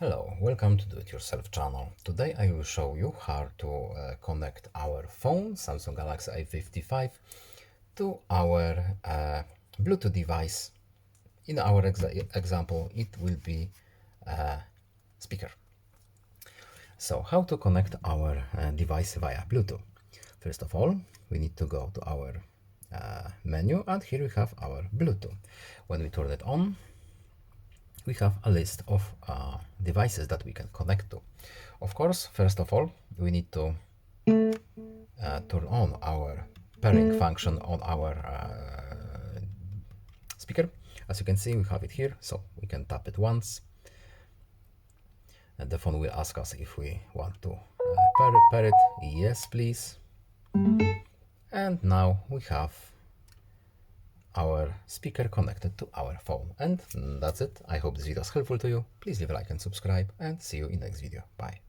Hello, welcome to Do It Yourself channel. Today I will show you how to connect our phone, Samsung Galaxy A55, to our Bluetooth device. In our example, it will be a speaker. So, how to connect our device via Bluetooth? First of all, we need to go to our menu, and here we have our Bluetooth. When we turn it on, we have a list of devices that we can connect to. Of course, first of all, we need to turn on our pairing function on our speaker. As you can see, we have it here, so we can tap it once, and the phone will ask us if we want to pair it. Yes, please. And now we have our speaker connected to our phone. And that's it. I hope this video is helpful to you. Please leave a like and subscribe, and see you in the next video. Bye.